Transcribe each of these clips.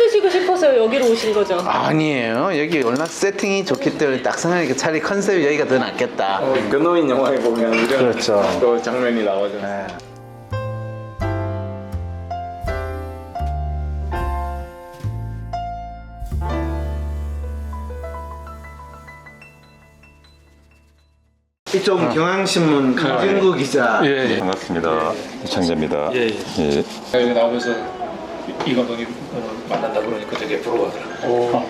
드시고 싶어서 여기로 오신 거죠? 아니에요. 여기 워낙 세팅이 좋기 때문에 딱 생각하니까 차라리 컨셉이 여기가 더 낫겠다. 근호인 영화에 보면 이런 그렇죠. 또 장면이 나오죠. 네. 이쪽 경향신문 강진구 기자. 예, 반갑습니다. 이창재입니다. 예, 예. 여기 나오면서 이 감독님 만난다 그러니까 되게 부러워하더라고요.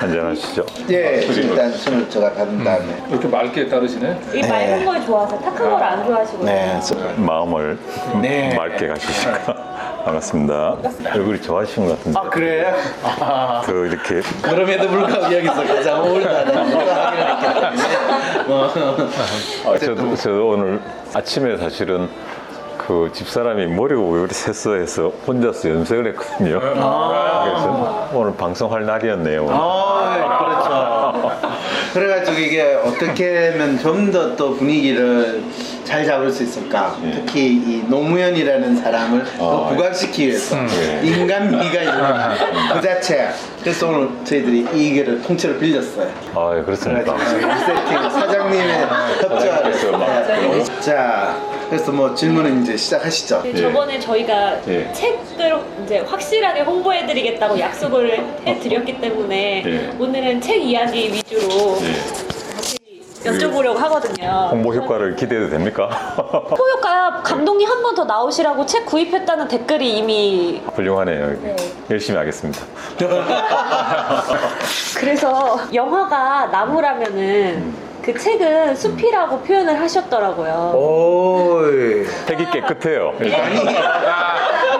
한잔하시죠. 예, 일단 손을 제가 받은 다음에. 이렇게 맑게 따르시네. 이 맑은 걸 좋아하세요? 탁한 걸 안 좋아하시고. 네, 마음을 네. 맑게 가시니까 반갑습니다. 얼굴이 좋아하시는 것 같은데. 아 그래요? 그 이렇게 그럼에도 불구하고 여기서 가장 어울리는 하기로 했기 때문에. 저도 오늘 아침에 사실은 그 집사람이 머리가 왜 이렇게 샜어 해서 혼자서 염색을 했거든요. 그래서 오늘 방송할 날이었네요. 그렇죠. 그래가지고 이게 어떻게 하면 좀 더 또 분위기를 잘 잡을 수 있을까? 특히 이 노무현이라는 사람을 더 부각시키기 위해서 인간미가 있는 그 자체. 그래서 오늘 저희들이 이 길을 통째로 빌렸어요. 아, 예, 그렇습니까? 그래가지고 이 세팅 사장님의 협조를. 네. 자, 그래서 뭐 질문은 이제 시작하시죠. 네, 저번에 저희가 예. 책을 이제 확실하게 홍보해드리겠다고 약속을 해드렸기 때문에 예. 오늘은 책 이야기 위주로 다시 여쭤보려고 하거든요. 홍보 효과를 기대해도 됩니까? 포효과 감독님 한 번 더 나오시라고 책 구입했다는 댓글이 이미 훌륭하네요. 네. 열심히 하겠습니다. 그래서 영화가 나무라면은 그 책은 숲이라고 표현을 하셨더라고요. 오이. 색이 깨끗해요.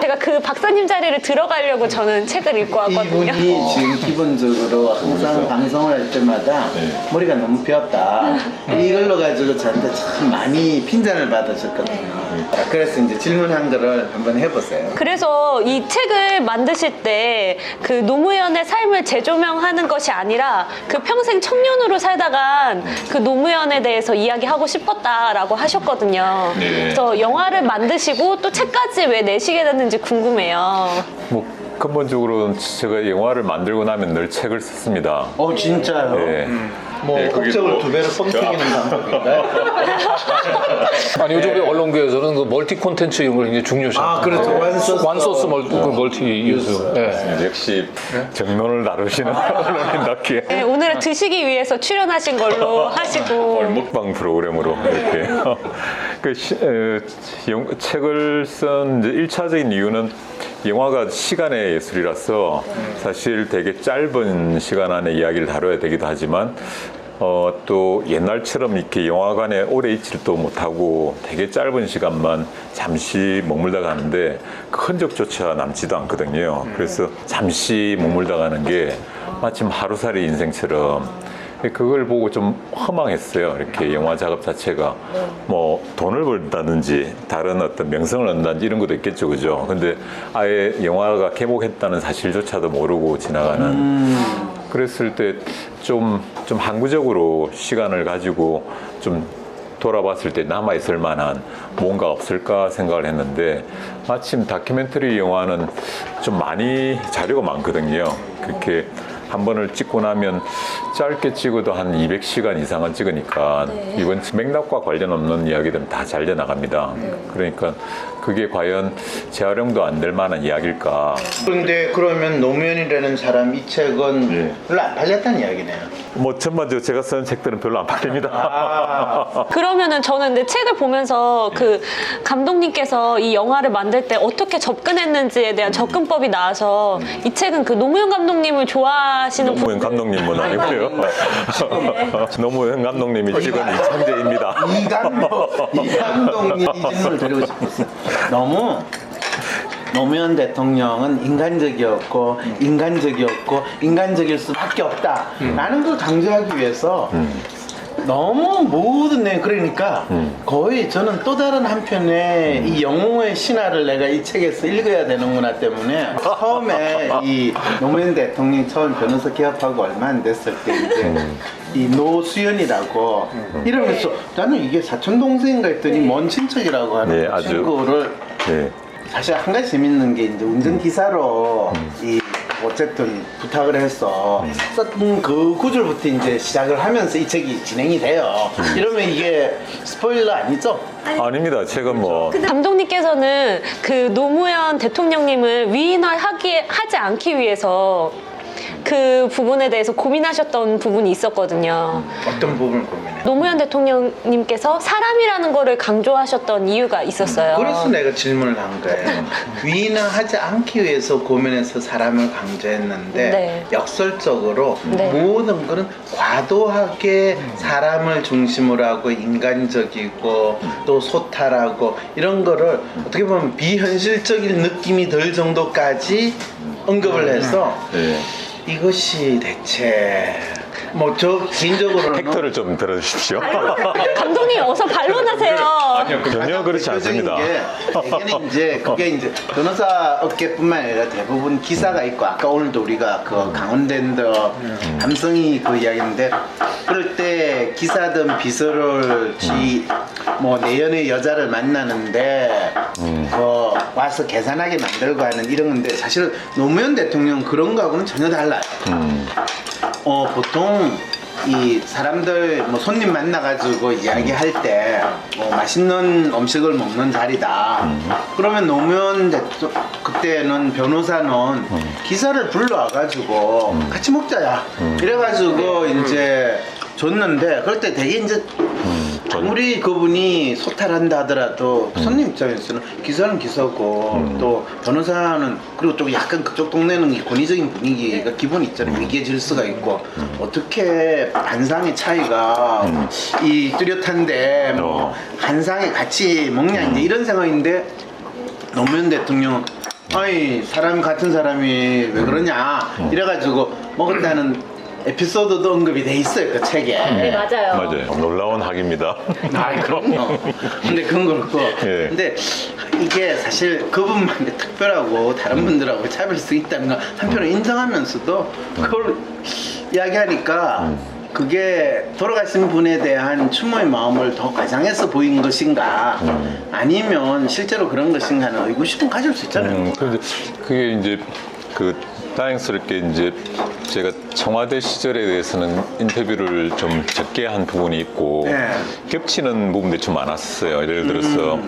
제가 그 박사님 자리를 들어가려고 저는 책을 읽고 왔거든요. 이분이 지금 기본적으로 항상 방송을 할 때마다 머리가 너무 비었다. 이걸로 가지고 저한테 참 많이 핀잔을 받으셨거든요. 자, 그래서 이제 질문한 거를 한번 해보세요. 그래서 이 책을 만드실 때 그 노무현의 삶을 재조명하는 것이 아니라 그 평생 청년으로 살다간 그 노무현에 대해서 이야기하고 싶었다라고 하셨거든요. 그래서 영화를 만드시고 또 책까지 왜 내시게 됐는지 궁금해요. 뭐 근본적으로 제가 영화를 만들고 나면 늘 책을 썼습니다. 진짜요? 네. 뭐 네, 그게 국적을 뭐- 두 배로 뻥튀기는 방법인가요? 아니 요즘 언론계에서는 그 멀티 콘텐츠 이런 걸 굉장히 중요시하죠. 그렇죠. 원소스 멀티 유즈. 네. 역시 정론을 다루시는 언론인답게 네, 오늘은 드시기 위해서 출연하신 걸로 하시고 먹방 프로그램으로 이렇게 책을 쓴 이제 1차적인 이유는 영화가 시간의 예술이라서 사실 되게 짧은 시간 안에 이야기를 다뤄야 되기도 하지만 또 옛날처럼 이렇게 영화관에 오래 있지를 또 못하고 되게 짧은 시간만 잠시 머물다 가는데 그 흔적조차 남지도 않거든요. 그래서 잠시 머물다 가는 게 마침 하루살이 인생처럼 그걸 보고 좀 허망했어요. 이렇게 영화 작업 자체가 뭐 돈을 벌다든지 다른 어떤 명성을 얻는다든지 이런 것도 있겠죠, 그죠? 근데 아예 영화가 개봉했다는 사실조차도 모르고 지나가는 그랬을 때 좀 항구적으로 시간을 가지고 좀 돌아봤을 때 남아있을 만한 뭔가 없을까 생각을 했는데 마침 다큐멘터리 영화는 좀 많이 자료가 많거든요. 그렇게 한 번을 찍고 나면 짧게 찍어도 한 200시간 이상은 찍으니까 이번 맥락과 관련 없는 이야기들은 다 잘려 나갑니다. 그러니까 그게 과연 재활용도 안 될 만한 이야기일까. 그런데 그러면 노무현이라는 사람 이 책은 별로 안 팔렸다는 이야기네요. 뭐 전반적으로 제가 쓴 책들은 별로 안 팔립니다. 그러면은 저는 근데 책을 보면서 그 감독님께서 이 영화를 만들 때 어떻게 접근했는지에 대한 접근법이 나와서 이 책은 그 노무현 감독님을 좋아하시는 노무현 감독님은 아니고요. 노무현 감독님이 찍은 이창재입니다. 이 감독님 이 질문을 드리고 싶었어요. 너무 노무현 대통령은 인간적이었고 인간적일 수밖에 없다 라는 걸 강조하기 위해서 너무 모든 그러니까 거의 저는 또 다른 한편의 이 영웅의 신화를 내가 이 책에서 읽어야 되는구나 때문에 처음에 이 노무현 대통령 처음 변호사 개업하고 얼마 안 됐을 때 이제 이 노수연이라고 이러면서 나는 이게 사촌 동생인가 했더니 먼 친척이라고 하는 네, 아주- 친구를 네. 사실 한 가지 재밌는 게 이제 운전기사로 이 어쨌든 부탁을 해서 썼던 그 구절부터 이제 시작을 하면서 이 책이 진행이 돼요. 이러면 이게 스포일러 아니죠? 아닙니다. 제가 뭐 감독님께서는 그 노무현 대통령님을 하지 않기 위해서 그 부분에 대해서 고민하셨던 부분이 있었거든요. 어떤 부분을 고민해? 노무현 대통령님께서 사람이라는 거를 강조하셨던 이유가 있었어요. 그래서 내가 질문을 한 거예요. 위인하지 않기 위해서 고민해서 사람을 강조했는데 네. 역설적으로 네. 모든 거는 과도하게 사람을 중심으로 하고 인간적이고 또 소탈하고 이런 거를 어떻게 보면 비현실적인 느낌이 들 정도까지 언급을 해서 예. 이것이 대체 뭐 저 개인적으로는 팩트를 좀 들어주십시오. 감독님 어서 반론하세요. 아니요, 전혀 그렇지 않습니다. 대개는 이제 그게 이제 변호사 업계뿐만 아니라 대부분 기사가 있고 아까 오늘도 우리가 그 강원랜더 함성이 그 이야기인데 그럴 때 기사든 비서를 뭐 내연의 여자를 만나는데 와서 계산하게 만들고 하는 이런 건데 사실 노무현 대통령 그런 거하고는 전혀 달라요. 보통 이 사람들 뭐 손님 만나가지고 이야기할 때 맛있는 음식을 먹는 자리다. 그러면 노무현 그때는 변호사는 기사를 불러와가지고 같이 먹자야. 이래가지고 이제 줬는데 그럴 때 되게 이제 아무리 그분이 소탈한다 하더라도 손님 입장에서는 기사는 기사고 또 변호사는 그리고 또 약간 그쪽 동네는 권위적인 분위기가 기본 있잖아요. 위계 질서가 있고 어떻게 반상의 차이가 이 뚜렷한데 뭐 한 상에 같이 먹냐 이제 이런 생각인데 노무현 대통령 아니 사람 같은 사람이 왜 그러냐 이래가지고 먹었다는 에피소드도 언급이 돼 있어요 그 책에. 네, 맞아요. 맞아요. 놀라운 학입니다. 그럼요. 근데 그건 그렇고. 예. 근데 이게 사실 그분만의 특별하고 다른 분들하고 차별성이 있다는 걸 한편으로 인정하면서도 그걸 이야기하니까 그게 돌아가신 분에 대한 추모의 마음을 더 가장해서 보인 것인가 아니면 실제로 그런 것인가는 의구심은 가질 수 있잖아요. 그런데 그게 이제 다행스럽게 이제 제가 청와대 시절에 대해서는 인터뷰를 좀 적게 한 부분이 있고 네. 겹치는 부분들이 좀 많았어요. 예를 들어서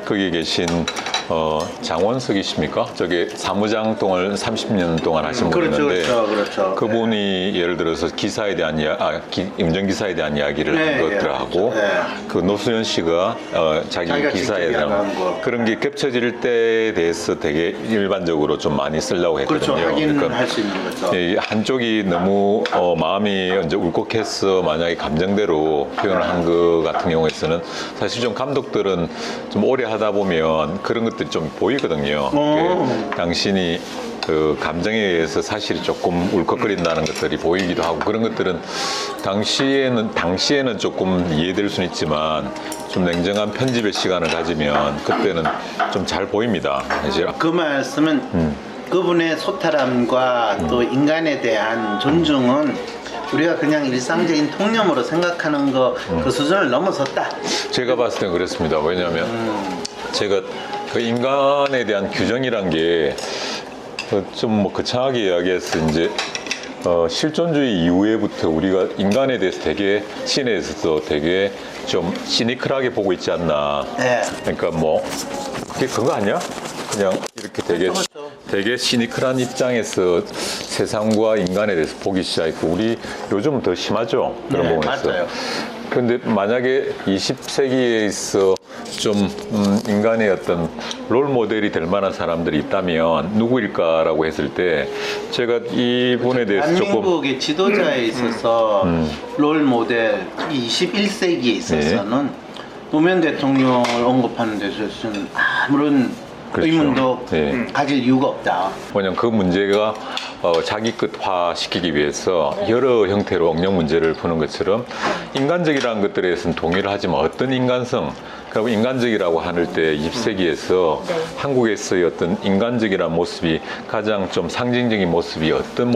거기 계신 장원석이십니까? 저게 사무장 동을 30년 동안 하신 분이 있는데 그렇죠. 그분이 예를 들어서 기사에 대한 운전기사에 대한 이야기를 네, 한 것들하고 네. 그 노수현 씨가 자기 자기가 기사에 직접 대한 이야기한 거. 그런 게 겹쳐질 때에 대해서 되게 일반적으로 좀 많이 쓰려고 했거든요. 그렇죠. 확인을 할 수 있는 거죠. 예, 한쪽이 너무 마음이 이제 울컥해서 만약에 감정대로 표현을 한 것 같은 경우에서는 사실 좀 감독들은 좀 오래 하다 보면 그런 것들이 좀 보이거든요. 당신이 그 감정에 의해서 사실이 조금 울컥거린다는 것들이 보이기도 하고 그런 것들은 당시에는 조금 이해될 수는 있지만 좀 냉정한 편집의 시간을 가지면 그때는 좀 잘 보입니다. 사실. 그 말씀은 그분의 소탈함과 또 인간에 대한 존중은 우리가 그냥 일상적인 통념으로 생각하는 그 수준을 넘어섰다. 제가 봤을 땐 그랬습니다. 왜냐하면 제가 그 인간에 대한 규정이란 게 좀 뭐 거창하게 이야기해서 이제 실존주의 이후에부터 우리가 인간에 대해서 되게 신에 대해서도 되게 좀 시니컬하게 보고 있지 않나. 네. 그러니까 뭐 그게 그거 아니야? 그냥 이렇게 되게 시니컬한 입장에서 세상과 인간에 대해서 보기 시작했고 우리 요즘은 더 심하죠 그런 네, 부분에서. 맞아요. 그런데 만약에 20세기에 있어 좀 인간의 어떤 롤 모델이 될 만한 사람들이 있다면 누구일까라고 했을 때 제가 이분에 대해서 조금 대한민국의 지도자에 있어서 롤 모델, 특히 21세기에 있어서는 노무현 대통령을 언급하는 데 있어서는 아무런 그렇죠. 의문도 네. 가질 이유가 없다. 왜냐면 그 문제가 자기 끝화 시키기 위해서 여러 형태로 억령 문제를 푸는 것처럼 인간적이라는 것들에 대해서는 동의를 하지만 어떤 인간성 그리고 인간적이라고 할 때 20세기에서 한국에서의 어떤 인간적이라는 모습이 가장 좀 상징적인 모습이 어떤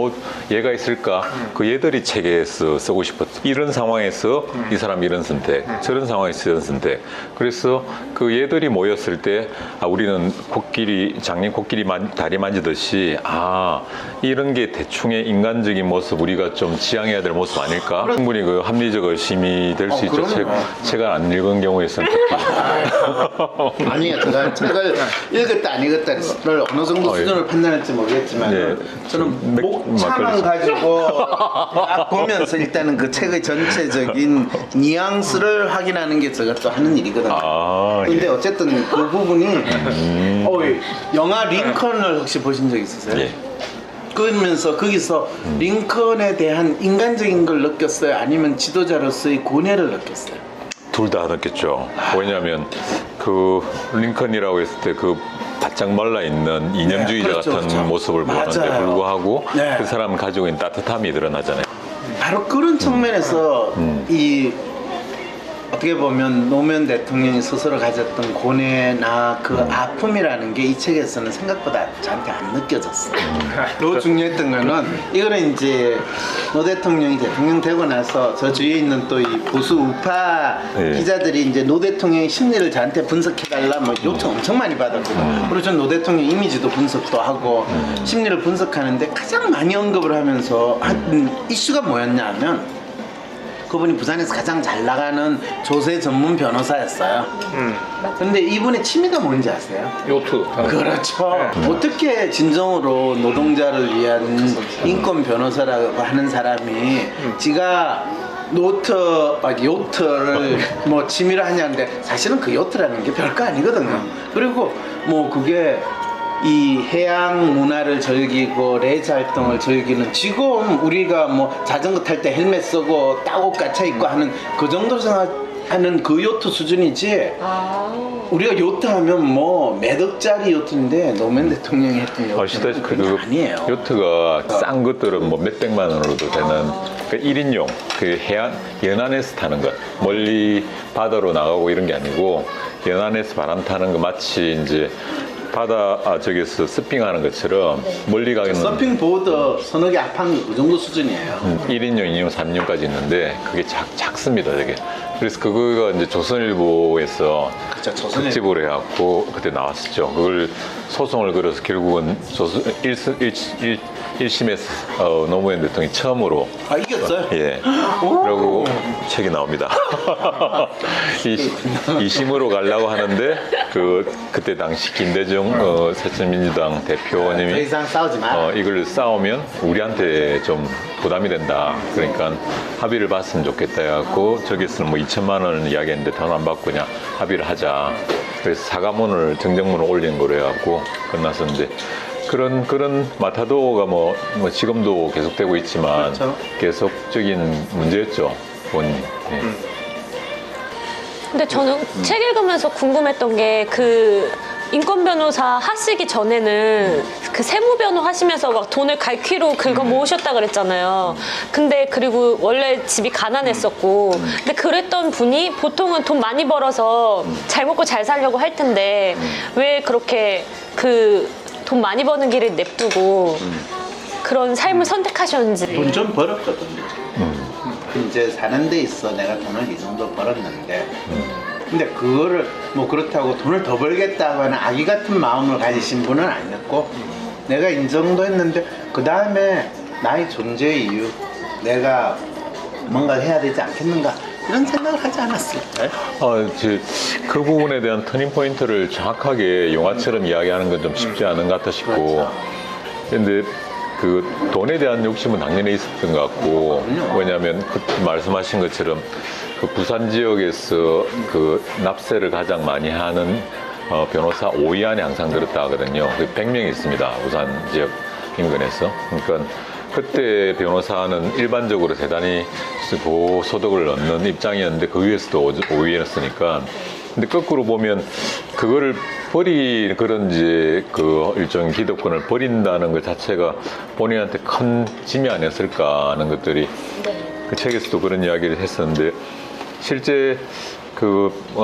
예가 있을까? 그 예들이 책에서 쓰고 싶었어. 이런 상황에서 이 사람이 이런 선택, 저런 상황에서 이런 선택. 그래서 그 예들이 모였을 때 우리는 장님 코끼리 다리 만지듯이 이런 게 대충의 인간적인 모습, 우리가 좀 지향해야 될 모습 아닐까? 충분히 그 합리적 의심이 될 수 있죠. 책을 안 읽은 경우에서는 특히. 아니요, 제가 책을 읽었다 안 읽었다를 어느 정도 수준을 판단할지 모르겠지만 네. 저는 목차만 가지고 딱 보면서 일단은 그 책의 전체적인 뉘앙스를 확인하는 게 제가 또 하는 일이거든요. 근데 어쨌든 그 부분이 영화 링컨을 혹시 보신 적 있으세요? 예. 그러면서 거기서 링컨에 대한 인간적인 걸 느꼈어요? 아니면 지도자로서의 고뇌를 느꼈어요? 둘 다 느꼈죠. 왜냐하면 그 링컨이라고 했을 때 그 바짝 말라 있는 이념주의자 그렇죠, 같은 그렇죠. 모습을 보는데 맞아요. 불구하고 네. 그 사람 가지고 있는 따뜻함이 드러나잖아요. 바로 그런 측면에서 이 어떻게 보면 노무현 대통령이 스스로 가졌던 고뇌나 그 아픔이라는 게 이 책에서는 생각보다 저한테 안 느껴졌어요. 더 중요했던 거는 이거는 이제 노 대통령이 대통령 되고 나서 저 주위에 있는 또 이 보수 우파 네. 기자들이 이제 노 대통령의 심리를 저한테 분석해달라 뭐 요청 엄청 많이 받았거든요. 그리고 전 노 대통령 이미지도 분석도 하고 심리를 분석하는데 가장 많이 언급을 하면서 한 이슈가 뭐였냐면 그분이 부산에서 가장 잘 나가는 조세 전문 변호사였어요. 근데 이분의 취미가 뭔지 아세요? 요트. 그렇죠. 어떻게 진정으로 노동자를 위한 인권 변호사라고 하는 사람이 지가 요트를 뭐 취미로 하냐는데 사실은 그 요트라는 게 별거 아니거든요. 그리고 뭐 그게 이 해양 문화를 즐기고 레이스 활동을 즐기는 지금 우리가 뭐 자전거 탈 때 헬멧 쓰고 딱옷 갖춰 입고 하는 그 정도 생각하는 그 요트 수준이지 우리가 요트 하면 뭐 몇 억짜리 요트인데 노무현 대통령이 했던 요트는 아시다시피 그건 그 아니에요. 요트가 싼 것들은 뭐 몇백만 원으로도 되는 그 1인용 그 연안에서 타는 것, 멀리 바다로 나가고 이런 게 아니고 연안에서 바람 타는 거 마치 이제 바다 저기서 서핑하는 것처럼 멀리 가기는 서핑보드 서너 개 합한 그 정도 수준이에요. 1인용, 2인용, 3인용까지 있는데 그게 작습니다, 되게. 그래서 그거가 이제 조선일보에서 그쵸, 조선일보. 특집으로 해갖고 그때 나왔었죠. 그걸 소송을 걸어서 결국은 1심에서 노무현 대통령이 처음으로 이겼어요? 예. 그러고 책이 나옵니다. 이 심으로 가려고 하는데 그때 당시 김대중 새천민주당 더 대표님이 이상 싸우지 마. 이걸 싸우면 우리한테 좀 부담이 된다. 그러니까 합의를 봤으면 좋겠다 해갖고 저기서는 뭐 2천만 원을 이야기했는데 돈 안 받고 그냥 합의를 하자. 그래서 사과문을 정정문을 올린 거로 해갖고 끝났었는데 그런 마타도가 뭐 지금도 계속되고 있지만 그렇죠. 계속적인 문제였죠. 예. 근데 저는 책 읽으면서 궁금했던 게 그 인권 변호사 하시기 전에는 그 세무 변호 하시면서 막 돈을 갈퀴로 긁어 모으셨다 그랬잖아요. 근데 그리고 원래 집이 가난했었고, 근데 그랬던 분이 보통은 돈 많이 벌어서 잘 먹고 잘 살려고 할 텐데 왜 그렇게 그 돈 많이 버는 길을 냅두고 그런 삶을 선택하셨는지. 돈 좀 벌었거든요. 이제 사는 데 있어 내가 돈을 이 정도 벌었는데 근데 그거를 뭐 그렇다고 돈을 더 벌겠다고 하는 아기 같은 마음을 가지신 분은 아니었고 내가 이 정도 했는데 그 다음에 나의 존재의 이유 내가 뭔가 해야 되지 않겠는가 이런 생각을 하지 않았어요. 그 부분에 대한 터닝 포인트를 정확하게 영화처럼 이야기하는 건 좀 쉽지 않은 것 같아 싶고, 근데 그 돈에 대한 욕심은 당연히 있었던 것 같고, 왜냐하면 그 말씀하신 것처럼 그 부산 지역에서 그 납세를 가장 많이 하는 변호사 5위 안에 항상 들었다 하거든요. 100명이 있습니다. 부산 지역 인근에서. 그러니까 그때 변호사는 일반적으로 대단히 고소득을 얻는 입장이었는데 그 위에서도 5위였으니까. 근데 거꾸로 보면 그거를 그런 이제 그 일종의 기득권을 버린다는 것 자체가 본인한테 큰 짐이 아니었을까 하는 것들이 그 책에서도 그런 이야기를 했었는데 실제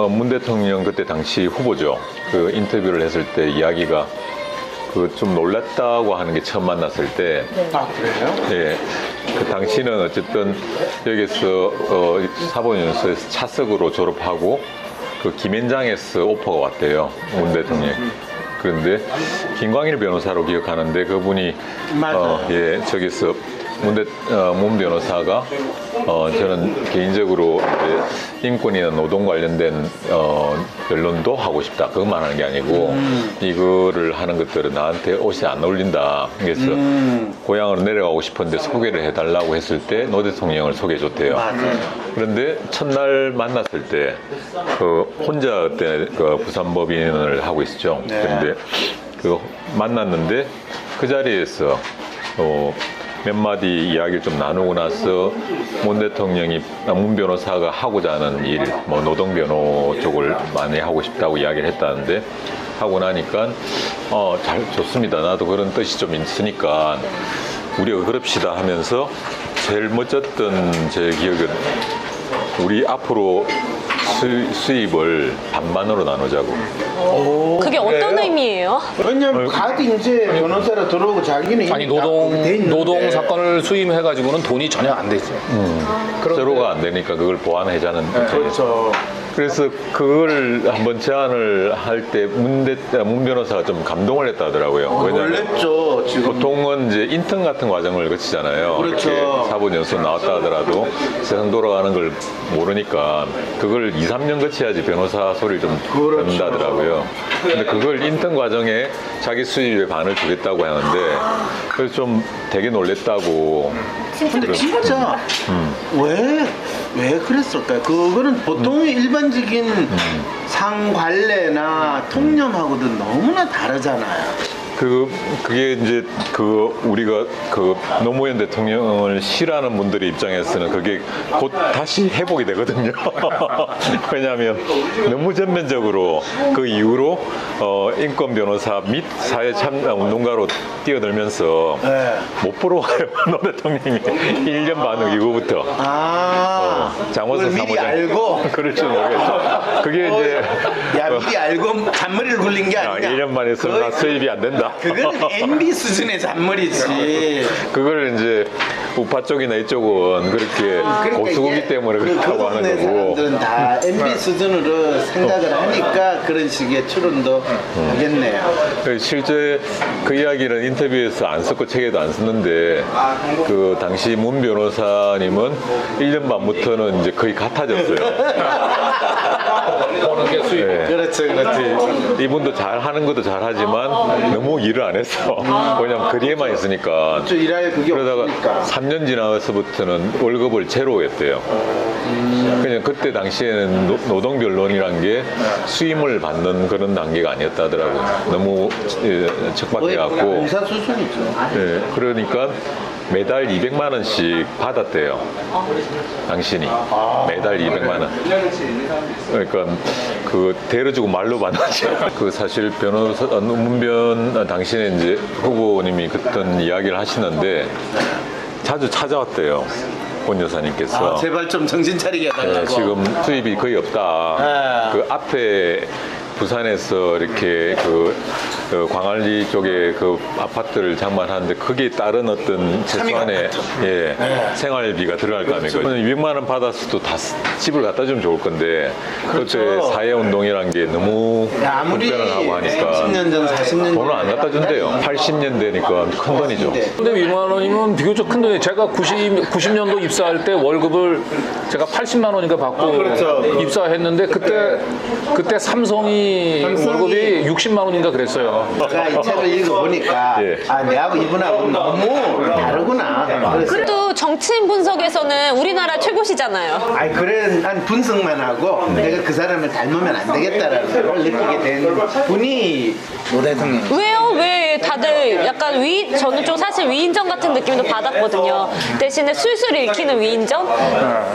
문 대통령 그때 당시 후보죠. 그 인터뷰를 했을 때 이야기가 좀 놀랐다고 하는 게 처음 만났을 때. 아, 그래요? 예. 그 당시는 어쨌든 여기서 사법연수에서 차석으로 졸업하고 그 김현장에서 오퍼가 왔대요. 문 대통령. 그런데 김광일 변호사로 기억하는데 그분이 맞아요. 예, 저기서 문 변호사가 저는 개인적으로 이제 인권이나 노동 관련된 변론도 하고 싶다. 그것만 하는 게 아니고 이거를 하는 것들은 나한테 옷이 안 어울린다. 그래서 고향으로 내려가고 싶은데 소개를 해달라고 했을 때 노 대통령을 소개해줬대요. 맞아요. 그런데 첫날 만났을 때 혼자 그때 부산법인을 하고 있었죠. 네. 그런데 만났는데 그 자리에서 몇 마디 이야기를 좀 나누고 나서 문 변호사가 하고자 하는 일, 노동 변호 쪽을 많이 하고 싶다고 이야기를 했다는데 하고 나니까 잘 좋습니다. 나도 그런 뜻이 좀 있으니까 우리가 그럽시다 하면서 제일 멋졌던 제 기억은 우리 앞으로 수입을 반반으로 나누자고. 그게 어떤 의미예요? 왜냐면 갓 이제 변호사로 들어오고 자기는 아니 이미 돼 있는데. 노동 사건을 수임해가지고는 돈이 전혀 안 되죠. 서로가 안 되니까 그걸 보완하자는. 그렇죠. 그래서 그걸 한번 제안을 할 때 문 변호사가 좀 감동을 했다 하더라고요. 왜냐면 놀랬죠. 지금 보통은 이제 인턴 같은 과정을 거치잖아요. 그렇죠. 이렇게 사법연수 나왔다 하더라도 세상 돌아가는 걸 모르니까 그걸 2, 3년 거쳐야지 변호사 소리를 좀 그렇죠. 듣는다더라고요. 근데 그걸 인턴 과정에 자기 수입의 반을 주겠다고 하는데 그래서 좀 되게 놀랬다고. 근데 진짜 왜 그랬을까요? 그거는 보통 일반적인 상관례나 통념하고도 너무나 다르잖아요. 그게 이제 우리가 노무현 대통령을 싫어하는 분들의 입장에서는 그게 곧 다시 회복이 되거든요. 왜냐하면 너무 전면적으로 그 이후로 인권 변호사 및 사회 참가 운동가로 뛰어들면서 네. 못 보러 와요. 노 대통령이 1년 반 이후부터. 장원석 그걸 미리 사무장. 알고 그럴지 모르겠죠. 그게 이제 미리 알고 잔머리를 굴린 게 아니냐. 1년 만에서는 나 수입이 안 된다. 그건 MB 수준의 잔머리지. 그걸 이제 우파 쪽이나 이쪽은 그렇게 고수고기 이게 때문에 그렇다고 그 하는 동네 거고. 사람들은 다 MB 수준으로 생각을 하니까 그런 식의 추론도 하겠네요. 실제 그 이야기는 인터뷰에서 안 썼고 책에도 안 썼는데 그 당시 문 변호사님은 1년 반부터는 이제 거의 같아졌어요. 버는 게 수입. 네. 그렇죠, 그렇지. 이분도 잘 하는 것도 잘 하지만 너무 일을 안 했어. 왜냐면 거리에만 있으니까. 저 일할 그게 그러다가 없으니까. 3년 지나서부터는 월급을 제로 했대요. 그냥 그때 당시에는 노동 변론이란 게 수임을 받는 그런 단계가 아니었다 하더라고요. 너무 척박해갖고. 공사 수준이죠. 예, 그러니까 매달 200만 원씩 받았대요. 당신이 매달 200만 원. 그러니까 그 데려주고 말로 받았지. 그 사실 문변 당신의 이제 후보님이 그랬던 이야기를 하시는데 자주 찾아왔대요. 권 여사님께서. 제발 좀 정신 차리게 해달라고. 지금 수입이 거의 없다. 그 앞에 부산에서 이렇게 그 광안리 쪽에 그 아파트를 장만하는데 거기에 따른 어떤 최소한의 생활비가 들어갈 거 아닙니까? 200만 원 받았어도 다 집을 갖다 주면 좋을 건데 그렇죠. 그때 사회운동이란 게 너무 아무리 불편하고 하니까 30년 전, 40년 전 돈을 안 갖다 준대요. 80년 되니까 큰 돈이죠. 근데 2만 원이면 비교적 큰 돈이에요. 제가 90년도 입사할 때 월급을 제가 80만 원인가 받고 그렇죠. 입사했는데 그때 삼성이 월급이 60만 원인가 그랬어요. 제가 이 책을 읽어보니까 예. 내하고 이분하고 너무 다르구나. 그랬어요. 그래도 정치인 분석에서는 우리나라 최고시잖아요. 그래 한 분석만 하고 내가 그 사람을 닮으면 안 되겠다라는 걸 느끼게 된 분이 노 대통령. 왜요? 왜 다들 약간 저는 좀 사실 위인전 같은 느낌도 받았거든요. 대신에 술술 읽히는 위인전?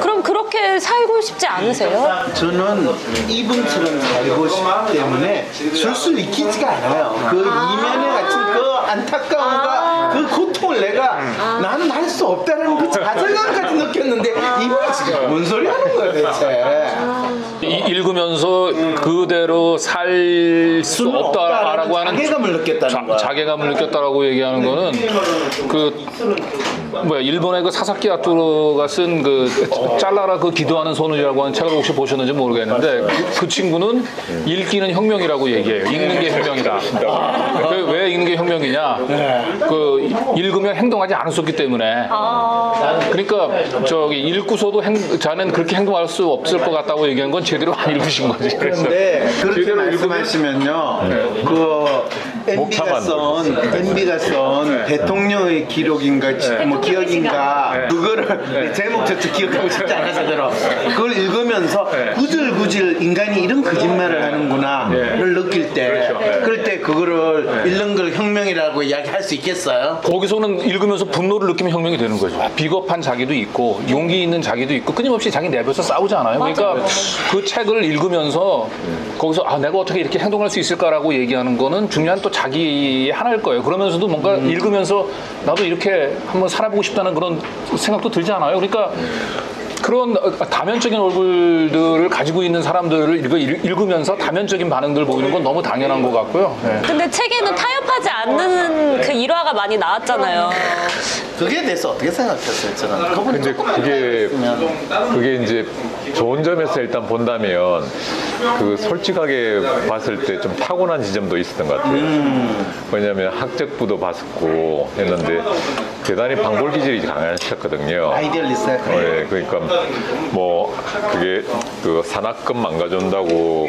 그럼 그렇게 살고 싶지 않으세요? 저는 이분처럼 살고 싶기 때문에 술술 익히지가 않아요. 그 이면에 갇힌 그 안타까움과 그 고통을 내가 나는 할 수 없다는 그 좌절감까지 느꼈는데 이분이 지금 뭔 소리 하는 거야 대체. 읽으면서 그대로 살 수 없다라고 하는 자괴감을 느꼈다는 거야. 자괴감을 느꼈다라고 얘기하는 거는 일본의 그 사사키 아토로가 쓴 그 잘라라 그 기도하는 손을이라고 하는 책을 혹시 보셨는지 모르겠는데 그 친구는 읽기는 혁명이라고 얘기해요. 읽는 게 혁명이다. 왜 읽는 게 혁명이냐? 그 읽으면 행동하지 않았었기 때문에. 그러니까 저기 읽고서도 자는 그렇게 행동할 수 없을 것 같다고 얘기한 건 제대로 안 읽으신 거지. 그런데 그렇게 제대로 말씀하시면요, 그 MB가 쓴 대통령의 기록인가 뭐 기억인가 그거를 제목조차 기억하고 싶지 않아서더라. 그걸 읽으면서 구질구질 인간이 이런 거짓말을 하는구나를 느낄 때, 그럴 때 그거를 읽는 걸 혁명이라고 이야기할 수 있겠어요? 거기서는 읽으면서 분노를 느끼면 혁명이 되는 거죠. 비겁한 자기도 있고 용기 있는 자기도 있고 끊임없이 자기 내부에서 싸우잖아요. 그러니까 그 책을 읽으면서 거기서 내가 어떻게 이렇게 행동할 수 있을까라고 얘기하는 거는 중요한 또 자기 하나일 거예요. 그러면서도 뭔가 읽으면서 나도 이렇게 한번 살아보고 싶다는 그런 생각도 들지 않아요. 그러니까 그런 다면적인 얼굴들을 가지고 있는 사람들을 읽으면서 다면적인 반응들 보이는 건 너무 당연한 것 같고요. 근데 책에는 타협하지 않는 그 일화가 많이 나왔잖아요. 그게 대해서 어떻게 생각했어요, 저는? 근데 그게 이제 좋은 점에서 일단 본다면 그 솔직하게 봤을 때 좀 타고난 지점도 있었던 것 같아요. 왜냐하면 학적부도 봤었고 했는데 대단히 방골 기질이 강하셨거든요. 아이디얼리스트. 네, 그러니까 뭐 그게 그 산학금 망가진다고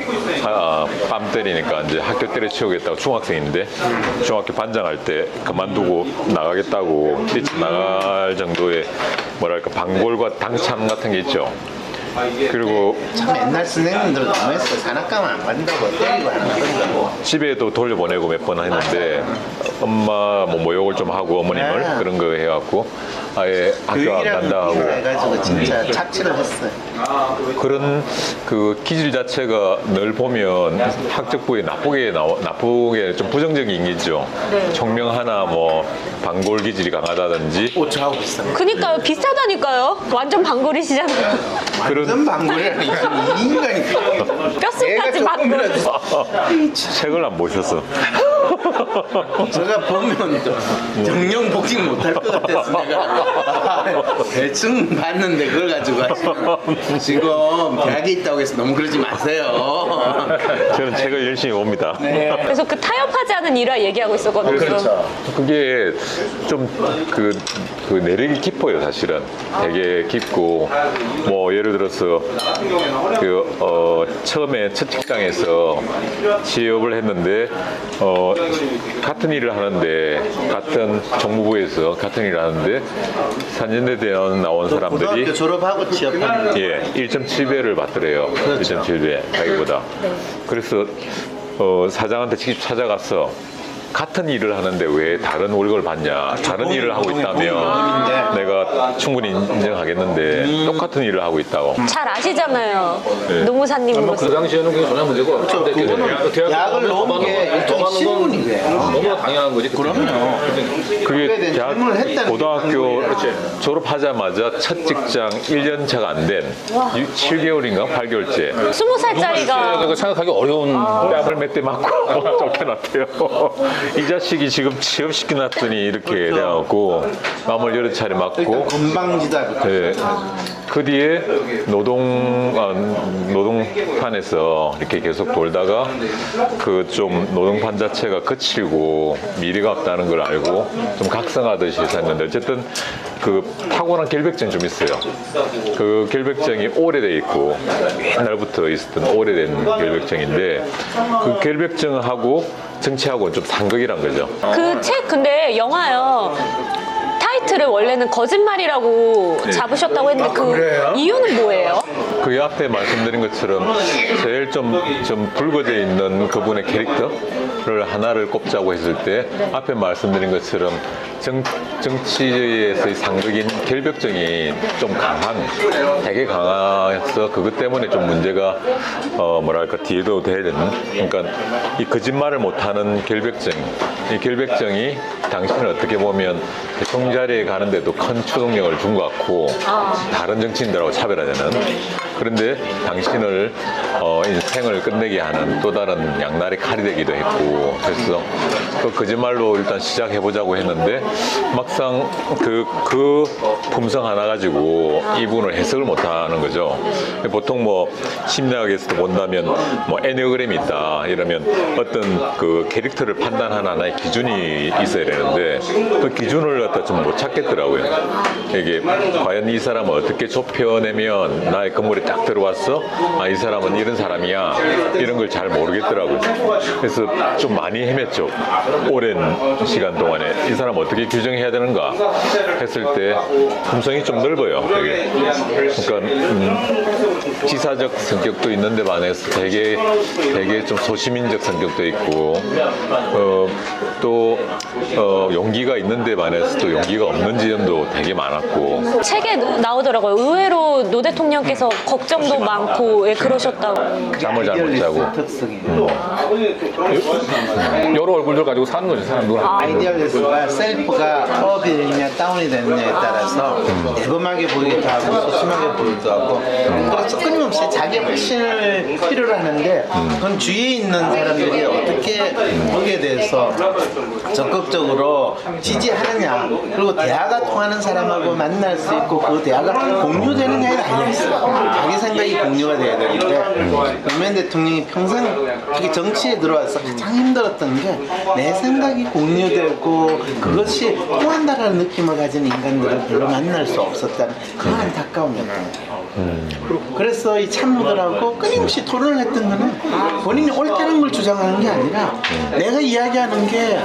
뺨 때리니까 이제 학교 때려치우겠다고 중학생인데 중학교 반장할 때 그만두고 나가겠다고 뛰쳐나갈 정도의 뭐랄까 방골과 당참 같은 게 있죠. 그리고 참 옛날 선생님들 너무했어. 산악감 안 간다고 때리고 안 한다고. 집에도 돌려보내고 몇 번 했는데 엄마 뭐 모욕을 좀 하고 어머님을 네. 그런 거 해갖고 아예 학교 안 간다 하고 해가지고 진짜 착취를 했어요. 그런 그 기질 자체가 늘 보면 학적부에 나쁘게 좀 부정적인 인기죠. 총명하나 뭐 방골 기질이 강하다든지 오차하고 있어요. 그니까요, 비슷하다니까요. 완전 방골이시잖아요. 완전 방구라는 이 인간이. 뼛속까지 방골. 책을 안 보셨어. 제가 보면 정령 복직 못할 것 같아서 내가 대충 봤는데 그걸 가지고 하시면 지금 대학에 있다고 해서 너무 그러지 마세요. 저는 책을 열심히 봅니다. 그래서 그 타협하지 않은 일화 얘기하고 있었거든요. 그렇죠. 그게 좀 그 내력이 깊어요, 사실은. 되게 깊고, 뭐, 예를 들어서, 처음에 첫 직장에서 취업을 했는데, 같은 일을 하는데, 같은 정부부에서 같은 일을 하는데, 4년대 대원 나온 사람들이, 고등학교 졸업하고 취업하는 예, 1.7배를 받더래요. 1.7배, 자기보다. 그래서, 사장한테 직접 찾아가서, 같은 일을 하는데 왜 다른 월급을 받냐? 다른 일을 하고 있다면 내가 충분히 인정하겠는데 똑같은 일을 하고 있다고. 잘 아시잖아요. 노무사님으로서. 그 당시에는 그게 전혀 문제가 없죠. 약을 넣은 게 일종의 신분이에요. 너무나 당연한 거지. 그럼요. 그게 대학 질문을 했다는 고등학교 졸업하자마자 첫 직장 1년 차가 안 된 7개월인가 8개월째 20살짜리가 그거 생각하기 어려운 뺨을 몇 대 맞고 쫓겨났대요. 이 자식이 지금 취업시켜놨더니 이렇게 돼갖고 마음을 여러 차례 맞고 건방지다부터. 네. 그 뒤에 노동판에서 이렇게 계속 돌다가 그 좀 노동판 자체가 거칠고 미래가 없다는 걸 알고 좀 각성하듯이 했는데 어쨌든 그 타고난 결벽증이 좀 있어요. 그 결벽증이 오래돼 있고 옛날부터 있었던 오래된 결벽증인데 그 결벽증하고 정치하고는 좀 상극이란 거죠. 그 책 근데 영화요. 타이틀을 원래는 거짓말이라고 잡으셨다고 했는데 그 이유는 뭐예요? 그 앞에 말씀드린 것처럼 제일 좀 불거져 있는 그분의 캐릭터를 하나를 꼽자고 했을 때 앞에 말씀드린 것처럼 정치에서의 상극인 결벽증이 좀 되게 강해서 그것 때문에 좀 문제가 뭐랄까 뒤에도 돼야 되는 그러니까 이 거짓말을 못하는 결벽증 이 결벽증이 당신을 어떻게 보면 대통령 자리에 가는데도 큰 추동력을 준 것 같고 다른 정치인들하고 차별화되는 그런데 당신을 인생을 끝내게 하는 또 다른 양날의 칼이 되기도 했고 그래서 그 거짓말로 일단 시작해보자고 했는데 막상 그 품성 하나 가지고 이분을 해석을 못하는 거죠. 보통 뭐 심리학에서도 본다면 뭐 애니어그램이 있다 이러면 어떤 그 캐릭터를 판단하는 하나의 기준이 있어야 되는데 그 기준을 갖다 좀 못 찾겠더라고요. 이게 과연 이 사람을 어떻게 좁혀내면 나의 건물에 딱 들어왔어? 아, 이 사람은 이런 사람이야. 이런 걸 잘 모르겠더라고요. 그래서 좀 많이 헤맸죠. 오랜 시간 동안에 이 사람 어떻게 규정해야 되는가 했을 때 품성이 좀 넓어요. 되게. 그러니까 지사적 성격도 있는데 반해서 되게 좀 소시민적 성격도 있고 또 용기가 있는데 반해서 또 용기가 없는 지점도 되게 많았고 책에 나오더라고요. 의외로 노 대통령께서 걱정도 많고 그러셨다고. 잠을 잘 못 자고 특성이 여러 얼굴들 가지고 사는 거죠, 사람들. 아이디얼리스트가 셀프가 업이 되느냐 다운이 되느냐에 따라서 대범하게 보이기도 하고 소심하게 보이기도 하고 그래서 끊임없이 자기 확신을 필요로 하는데 그건 주위에 있는 사람들이 어떻게 거기에 대해서 적극적으로 지지하느냐 그리고 대화가 통하는 사람하고 만날 수 있고 그 대화가 공유되느냐에 달려있어요. 자기 생각이 공유가 돼야 되는데 노무현 대통령이 평생 특히 정치에 들어와서 가장 힘들었던 게 내 생각이 공유되고 그것이 통한다라는 느낌을 가진 인간들을 별로 만날 수 없었다는 그 안타까움이었던 거예요. 그래서 이 참모들하고 끊임없이 토론을 했던 거는 본인이 옳다는 걸 주장하는 게 아니라 내가 이야기하는 게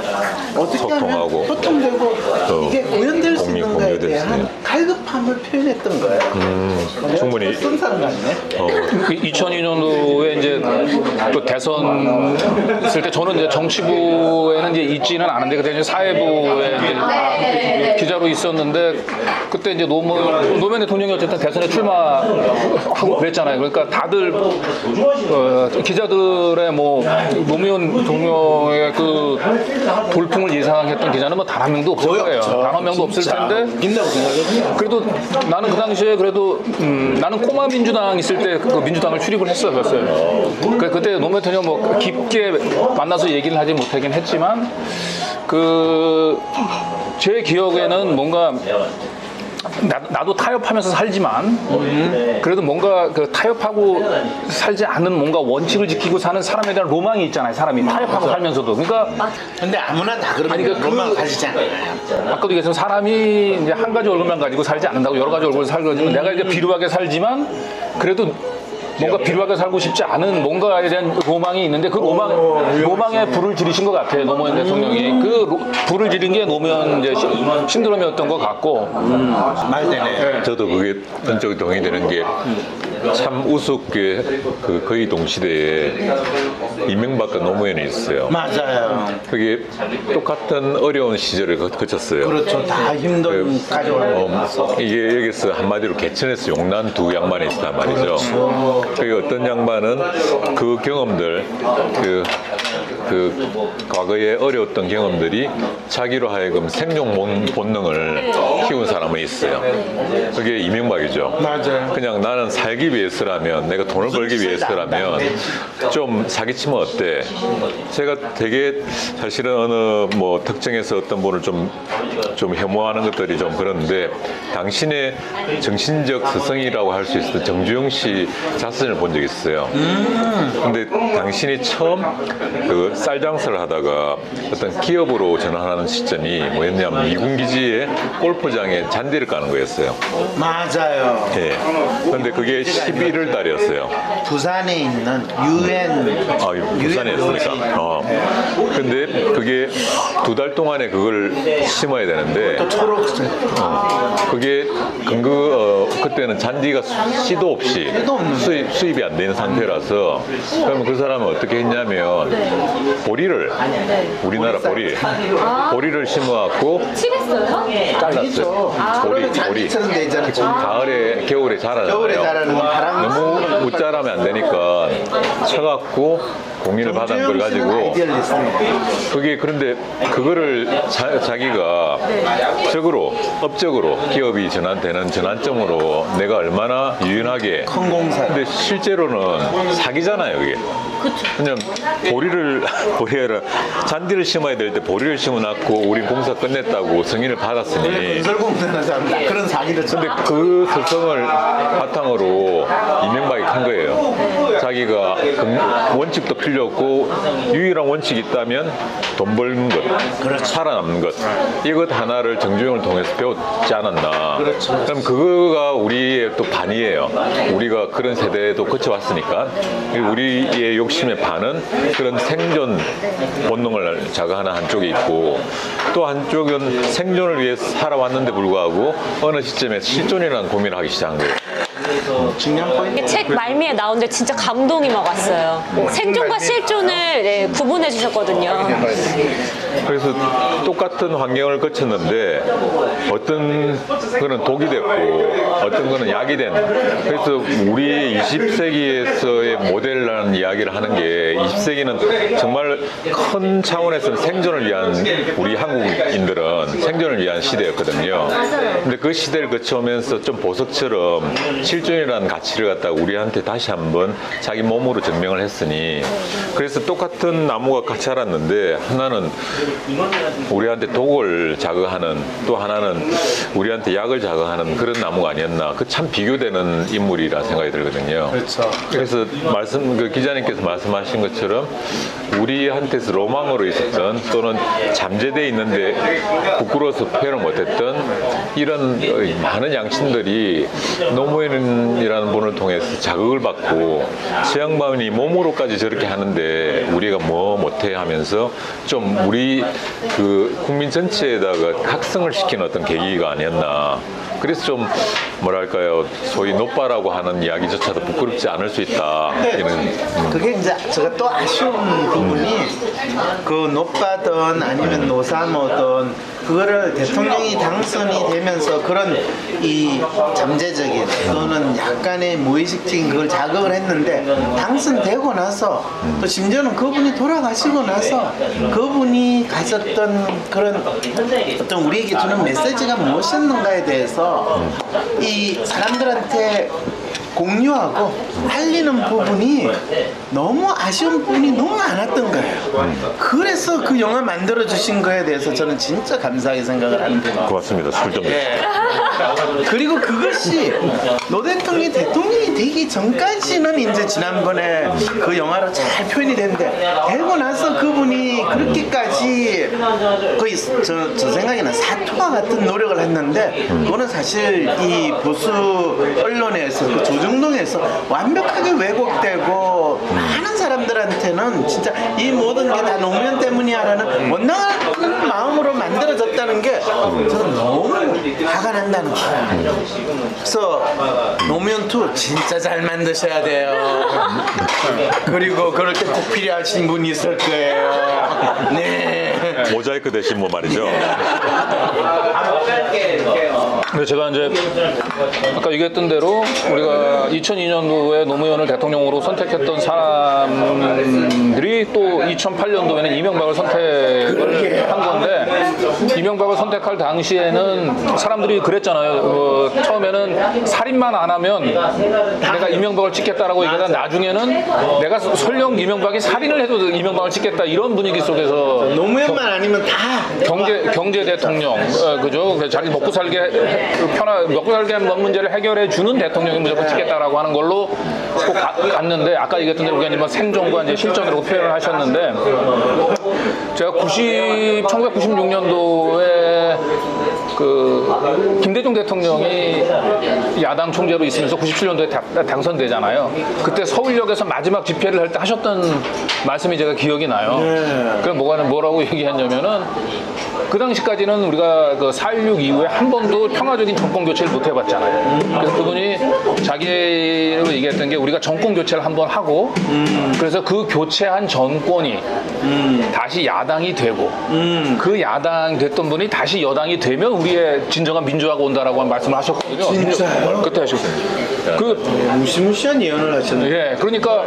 어떻게 소통하고. 하면 소통되고 이게 구현될 수 있는가에 공유될 수 대한 있는. 갈급함을 표현했던 거예요. 충분히 쓴 사람 같네. 2002년도에 이제 또 대선 있을 때 저는 이제 정치부에는 이제 있지는 않은데 그때 이제 사회부에 이제 기자로 있었는데 그때 이제 노무현 대통령이 어쨌든 대선에 출마하고 그랬잖아요. 그러니까 다들 기자들의 뭐 노무현 대통령의 그 돌풍을 예상했던 기자는 뭐 단 한 명도 없을 거예요. 단 한 명도 없을 텐데 있다고 생각해요. 그래도 나는 그 당시에 그래도 나는 꼬마 민주당 있을 때 그 민주당을 출입을 했어요. 그때 노무현 대통령 뭐 깊게 만나서 얘기를 하지 못하긴 했지만 제 기억에는 뭔가 나도 타협하면서 살지만 그래도 뭔가 그 타협하고 살지 않는 뭔가 원칙을 지키고 사는 사람에 대한 로망이 있잖아요. 사람이 타협하고 살면서도 그러니까 근데 아무나 다 그러면 아니, 그러니까 로망 가지지 않아요. 아까도 얘기했지만 사람이 이제 한 가지 얼굴만 가지고 살지 않는다고 여러 가지 얼굴을 살거든요. 내가 이제 비루하게 살지만 그래도 뭔가 비루하게 살고 싶지 않은 뭔가에 대한 로망이 있는데 그 로망에 불을 지르신 것 같아요. 노무현 대통령이 그 불을 지른 게 노무현 이제 신드롬이었던 것 같고 말 되네. 저도 그게 전적으로 동의되는 게 참 우습게 그 거의 동시대에 이명박과 노무현이 있어요. 맞아요. 그게 똑같은 어려운 시절을 거쳤어요. 그렇죠. 다 힘든 가져오는 이게 여기서 한마디로 개천에서 용난 두 양반이 있단 말이죠. 그게 어떤 양반은 그 경험들, 그 과거에 어려웠던 경험들이 자기로 하여금 생존 본능을 키운 사람은 있어요. 그게 이명박이죠. 맞아요. 그냥 나는 살기 위해서라면, 내가 돈을 벌기 위해서라면 좀 사기치면 어때? 제가 되게 사실은 어느 뭐 특정해서 어떤 분을 좀 혐오하는 것들이 좀 그런데 당신의 정신적 스승이라고 할 수 있었던 정주영 씨 자서전을 본 적이 있어요. 근데 당신이 처음 그 쌀 장사를 하다가 어떤 기업으로 전환하는 시점이 뭐였냐면 미군기지에 골프 야구장에 잔디를 까는 거였어요. 맞아요. 예. 근데 그게 11월 달이었어요. 부산에 있는 유엔 부산이었으니까. 근데 그게 2달 동안에 그걸 심어야 되는데, 또 초록색. 그게 그때는 잔디가 씨도 없이 수입이 안 되는 상태라서, 그러면 그 사람은 어떻게 했냐면 보리를, 우리나라 보리를 심어갖고 칠했어요? 잘랐어요. 보리. 잔디처럼 돼 있잖아. 가을에, 겨울에 자라잖아요. 겨울에 자라는 건 바람. 너무 못 자라면 안 되니까 쳐갖고 공인을 받은 걸 가지고 아이디얼리스트입니다. 그게 그런데 그거를 자기가 업적으로 기업이 전환되는 전환점으로 내가 얼마나 유연하게 큰 공사. 근데 실제로는 사기잖아요, 그게. 그냥 보리를 잔디를 심어야 될 때 보리를 심어놨고 우린 공사 끝냈다고 승인을 받았으니 건설공사에서 그런 사기를 쳐. 근데 그 특성을 바탕으로 이명박이 한 거예요. 자기가 원칙도 필요 없고 유일한 원칙이 있다면 돈 벌는 것, 살아남는 것. 이것 하나를 정주영을 통해서 배웠지 않았나. 그럼 그거가 우리의 또 반이에요. 우리가 그런 세대도 거쳐왔으니까 우리의 욕심의 반은 그런 생존 본능을 자극하는 한쪽이 있고 또 한쪽은 생존을 위해 살아왔는데 불구하고 어느 시점에 실존이라는 고민을 하기 시작한 거예요. 중요한 포인트. 책 말미에 나오는데 진짜 감동이 막 왔어요. 생존과 실존을 구분해 주셨거든요. 그래서 똑같은 환경을 거쳤는데 어떤 거는 독이 됐고 어떤 거는 약이 된. 그래서 우리 20세기에서의 모델이라는 이야기를 하는 게 20세기는 정말 큰 차원에서는 생존을 위한 우리 한국인들은 생존을 위한 시대였거든요. 근데 그 시대를 거쳐오면서 좀 보석처럼 실존이라는 가치를 갖다가 우리한테 다시 한번 자기 몸으로 증명을 했으니 그래서 똑같은 나무가 같이 자랐는데 하나는 우리한테 독을 자극하는 또 하나는 우리한테 약을 자극하는 그런 나무가 아니었나. 그 참 비교되는 인물이라 생각이 들거든요. 그렇죠. 그래서 기자님께서 말씀하신 것처럼 우리한테서 로망으로 있었던 또는 잠재되어 있는데 부끄러워서 표현을 못했던 이런 많은 양친들이 노무현이라는 분을 통해서 자극을 받고 저 양반이 몸으로까지 저렇게 하는데 우리가 뭐 못해 하면서 좀 우리 그 국민 전체에다가 각성을 시키는 어떤 계기가 아니었나. 그래서 좀 뭐랄까요 소위 노빠라고 하는 이야기조차도 부끄럽지 않을 수 있다. 이런 그게 이제 제가 또 아쉬운 부분이 그 노빠든 아니면 노사모든 그거를 대통령이 당선이 되면서 그런 이 잠재적인 또는 약간의 무의식적인 그걸 자극을 했는데 당선되고 나서 또 심지어는 그분이 돌아가시고 나서 그분이 가졌던 그런 어떤 우리에게 주는 메시지가 무엇이었는가에 대해서 이 사람들한테 공유하고 알리는 부분이 너무 아쉬운 부분이 너무 많았던 거예요. 그래서 그 영화 만들어 주신 거에 대해서 저는 진짜 감사하게 생각을 하는데. 고맙습니다. 술 좀. 그리고 그것이 노 대통령이 되기 전까지는 이제 지난번에 그 영화로 잘 표현이 됐는데 되고 나서 그분이 그렇게까지 거의 저 생각에는 사투와 같은 노력을 했는데 그거는 사실 이 보수 언론에서 그 조중동에서 완벽하게 왜곡되고 많은 사람들한테는 진짜 이 모든 게 다 노무현 때문이야라는 원망하는 마음으로 만들어졌다는 게 저는 너무 화가 난다는 거예요. 그래서 노무현2 진짜 잘 만드셔야 돼요. 그리고 그럴 때 꼭 필요하신 분이 있을 거예요. 네. 모자이크 대신 뭐 말이죠. 근데 제가 이제 아까 얘기했던 대로 우리가 2002년도에 노무현을 대통령으로 선택했던 사람들이 또 2008년도에는 이명박을 선택을 한 건데 이명박을 선택할 당시에는 사람들이 그랬잖아요. 처음에는 살인만 안 하면 내가 이명박을 찍겠다라고 얘기하다 나중에는 내가 설령 이명박이 살인을 해도 이명박을 찍겠다 이런 분위기 속에서 노무현만 아니면 다 경제 대통령, 그죠? 자기 먹고 살게 하는 문제를 해결해 주는 대통령이 무조건 찍겠다라고 하는 걸로 꼭 갔는데 아까 얘기했던 대로 그냥 생존과 이제 실전이라고 표현을 하셨는데 제가 1996년도에 그 김대중 대통령이 야당 총재로 있으면서 97년도에 당선되잖아요. 그때 서울역에서 마지막 집회를 할 때 하셨던 말씀이 제가 기억이 나요. 그 뭐라고 얘기했냐면은 그 당시까지는 우리가 그 4.16 이후에 한 번도 평화적인 정권 교체를 못 해봤잖아요. 그래서 그분이 자기로 얘기했던 게 우리가 정권 교체를 한번 하고 그래서 그 교체한 정권이 다시 야당이 되고 그 야당 됐던 분이 다시 여당이 되면 우리의 진정한 민주화가 온다라고 한 말씀을 하셨거든요. 진짜요? 그때 하셨어요. 무시무시한 예언을 하셨네. 예, 그러니까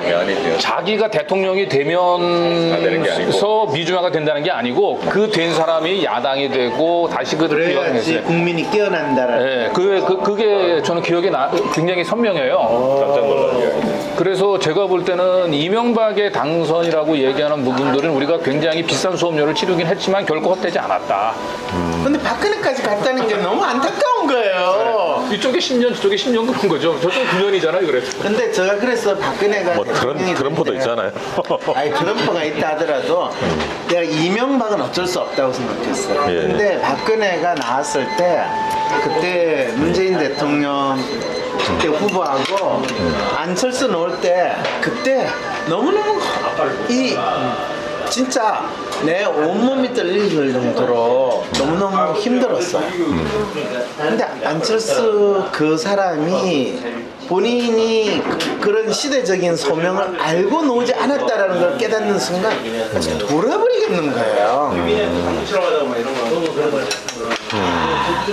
자기가 대통령이 되면서 민주화가 된다는 게 아니고 그 된 사람이 야당이 되고 다시 그들을 그래야지 이어가겠어요. 국민이 깨어난다라는. 예, 그게 저는 기억이 굉장히 선명해요. 깜짝 놀랐어요. 그래서 제가 볼 때는 이명박의 당선이라고 얘기하는 부분들은 우리가 굉장히 비싼 수업료를 치르긴 했지만 결코 헛되지 않았다. 근데 박근혜까지 갔다는 게 너무 안타까운 거예요. 이쪽에 10년, 저쪽에 10년 그런 거죠. 저쪽 9년이잖아요, 그래서. 근데 제가 그래서 박근혜가 뭐 대통령이 트럼프도 될 때- 있잖아요. 아니 트럼프가 있다 하더라도 내가 이명박은 어쩔 수 없다고 생각했어요. 예. 근데 박근혜가 나왔을 때 그때 문재인 대통령 그때 후보하고 안철수 놓을 때 그때 너무너무 진짜 내 온몸이 떨릴 정도로 너무너무 힘들었어요. 근데 안철수 그 사람이 본인이 그런 시대적인 소명을 알고 놓지 않았다라는 걸 깨닫는 순간 돌아버리겠는 거예요.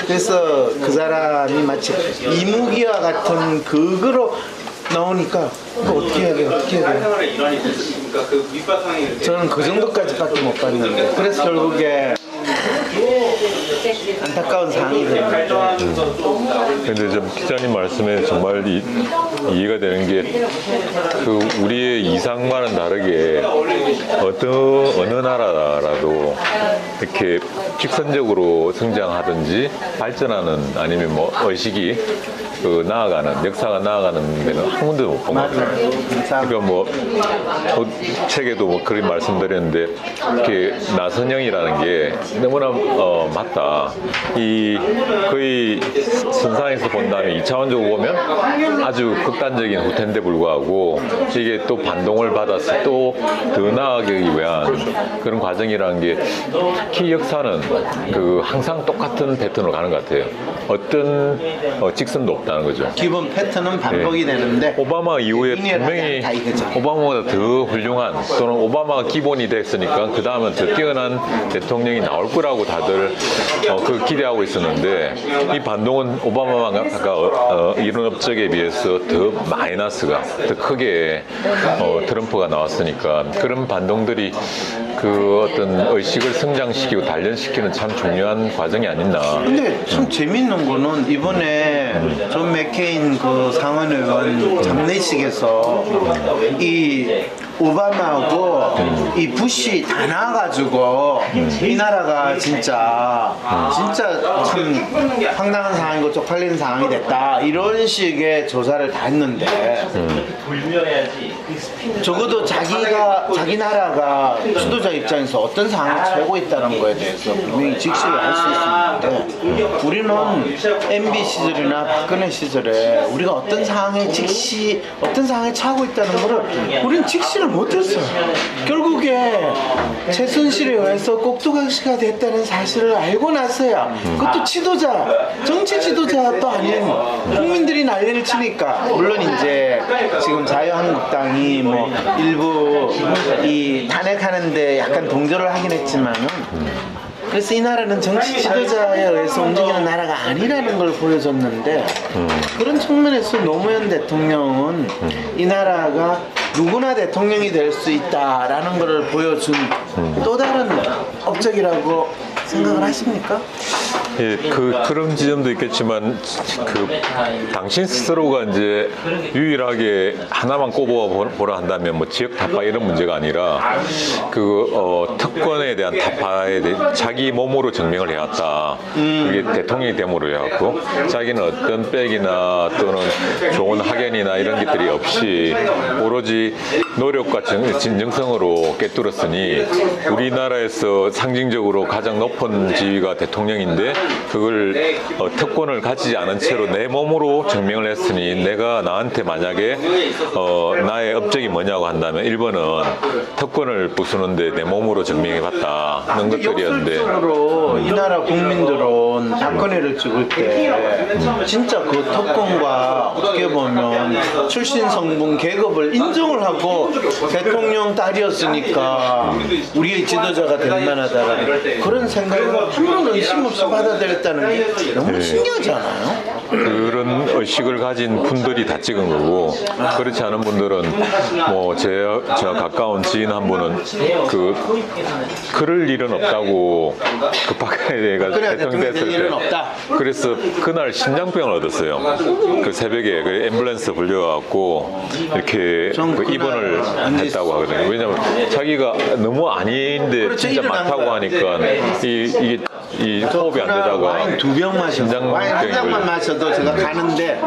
그래서 그 사람이 마치 이무기와 같은 극으로 나오니까 그거 어떻게 해야 돼? 어떻게 해야 돼? 저는 그 정도까지밖에 못 봤는데 그래서 결국에 안타까운 상황이 되는 거죠. 근데 좀 기자님 말씀에 정말 이해가 되는 게 그 우리의 이상과는 다르게 어느 나라라도 이렇게 직선적으로 성장하든지 발전하는 아니면 뭐 의식이 그 나아가는 역사가 나아가는 데는 한 군데도 못 본 것 같아요. 그러니까 뭐 책에도 뭐 그런 말씀드렸는데 이렇게 나선형이라는 게 너무나 맞다. 이 거의 선상에서 본다면 2차원적으로 보면 아주 극단적인 후퇴인데 불구하고 이게 또 반동을 받아서 또 더 나아가기 위한 그런 과정이라는 게 특히 역사는 그 항상 똑같은 패턴으로 가는 것 같아요. 어떤 직선도 없다는 거죠. 기본 패턴은 반복이 되는데 오바마 이후에 분명히 다 이거죠. 오바마보다 더 훌륭한 또는 오바마가 기본이 됐으니까 그 다음은 더 뛰어난 대통령이 나올 거라고 다들 그 기대하고 있었는데 이 반동은 오바마가 아까 이런 업적에 비해서 더 마이너스가 더 크게 트럼프가 나왔으니까 그런 반동들이 그 어떤 의식을 성장시키고 단련시키는 참 중요한 과정이 아니나. 근데 참 재밌는 거는 이번에 존 맥케인 그 상원의원 장례식에서 이 오바마하고 이 부시 다 나와가지고 이 나라가 진짜 참 황당한 상황이고 쪽팔리는 상황이 됐다 이런 식의 조사를 다 했는데 적어도 자기 나라가 지도자 입장에서 어떤 상황에 처하고 있다는 거에 대해서 분명히 직시를 알 수 있는데 우리는 MB 시절이나 박근혜 시절에 우리가 어떤 상황에 처하고 있다는 거를 우리는 직시를 못했어요. 결국에 최순실에 의해서 꼭두각시가 됐다는 사실을 알고 나서야 그것도 정치 지도자도 아닌 국민들이 난리를 치니까 물론 이제 지금 자유한국당이 뭐 일부 이 탄핵하는데 약간 동조를 하긴 했지만은 그래서 이 나라는 정치 지도자에 의해서 움직이는 나라가 아니라는 걸 보여줬는데 그런 측면에서 노무현 대통령은 이 나라가 누구나 대통령이 될 수 있다라는 것을 보여준 또 다른 업적이라고 생각을 하십니까? 예, 그런 지점도 있겠지만 당신 스스로가 이제 유일하게 하나만 꼽아보라 한다면 뭐 지역 타파 이런 문제가 아니라 특권에 대한 타파에 대해 자기 몸으로 증명을 해왔다. 그게 대통령이 됨으로 해왔고 자기는 어떤 백이나 또는 좋은 학연이나 이런 것들이 없이 오로지 노력과 진정성으로 꿰뚫었으니 우리나라에서 상징적으로 가장 높은 지위가 대통령인데 그걸 특권을 가지지 않은 채로 내 몸으로 증명을 했으니 내가 나한테 만약에 나의 업적이 뭐냐고 한다면 1번은 특권을 부수는데 내 몸으로 증명해봤다 하는 것들이었는데 역설적으로 이 나라 국민들은 박근혜를 찍을 때 진짜 그 특권과 어떻게 보면 출신 성분 계급을 인정을 하고 대통령 딸이었으니까 우리의 지도자가 될 만하다라는 그런 생각을 한번 의심 없이 받아들였다는 게 너무 신기하잖아요. 그런 의식을 가진 분들이 다 찍은 거고 그렇지 않은 분들은 뭐 저 가까운 지인 한 분은 그럴 일은 없다고 그 박근혜가 그래, 대통령 됐을 될 일은 없다. 그래서 그날 심장병을 얻었어요. 그 새벽에 그 앰뷸런스 불려갖고 이렇게 전 그 그날 입원을 완전히 했다고 하거든요. 왜냐면 자기가 너무 아닌데 그렇죠, 진짜 일어난 많다고 거야. 하니까 이 호흡이 안 되다가 와인 2병 마셨어. 와인 한 잔만 마셔도 제가 가는데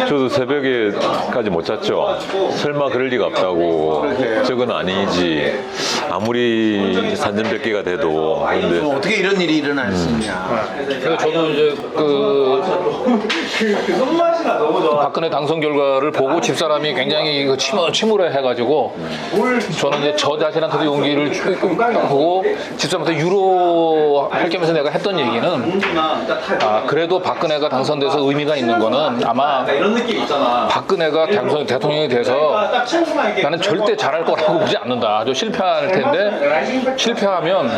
저도 새벽에까지 못 잤죠. 설마 그럴 리가 없다고. 저건 아니지. 아무리 산전백기가 돼도. 근데 어떻게 이런 일이 일어날 수 있냐. 그래서 저도 이제 박근혜 당선 결과를 보고 집사람이 굉장히 침울해 해가지고 저는 이제 저 자신한테도 용기를 주고 집사람한테 유로할 겸해서 내가 했던 얘기는 그래도 박근혜가 당선돼서 의미가 있는 거는 아마 박근혜가 대통령이 돼서 나는 절대 잘할 거라고 보지 않는다. 저 실패할 텐데 실패하면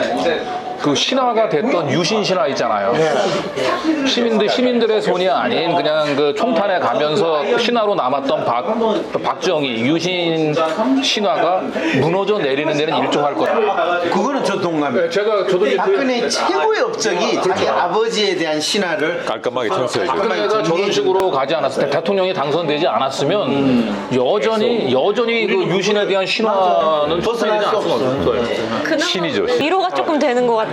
그 신화가 됐던 유신 신화 있잖아요. 시민들의 손이 아닌 그냥 그 총탄에 가면서 신화로 남았던 박정희 유신 신화가 무너져 내리는 데는 일조할 거다. 그거는 저 동감이에요. 저도 이제 박근혜 최고의 업적이 자기 아버지에 대한 신화를 깔끔하게 청소해줘. 박근혜가 저런 식으로 가지 않았을 때 대통령이 당선되지 않았으면 여전히 그 유신에 대한 신화는 벗어날 수 없어요. 그나마 신이죠. 위로가 조금 되는 것 같아요.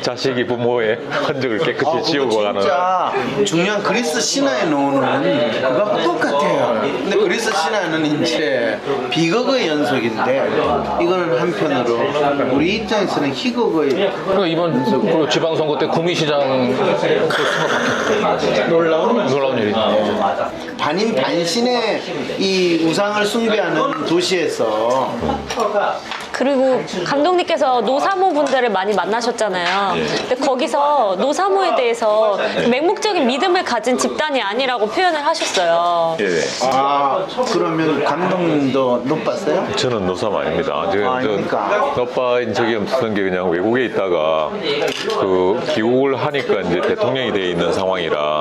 자식이 부모의 흔적을 깨끗이 지우고 그거 가는. 진짜 중요한 그리스 신화에 나오는 그거하고 똑같아요. 근데 그리스 신화는 이제 비극의 연속인데 이거는 한편으로 우리 입장에서는 희극의 그러니까 이번 그 지방선거 때 구미시장 놀라운 일이죠. 반인 반신의 이 우상을 숭배하는 도시에서 그리고 감독님께서 노사모 분들을 많이 만나셨잖아요. 근데 거기서 노사모에 대해서 맹목적인 믿음을 가진 집단이 아니라고 표현을 하셨어요. 예. 그러면 감독님도 높았어요? 저는 노삼 아닙니다. 아닙니까? 오빠인 적이 없었던 게 그냥 외국에 있다가 그 귀국을 하니까 이제 대통령이 돼 있는 상황이라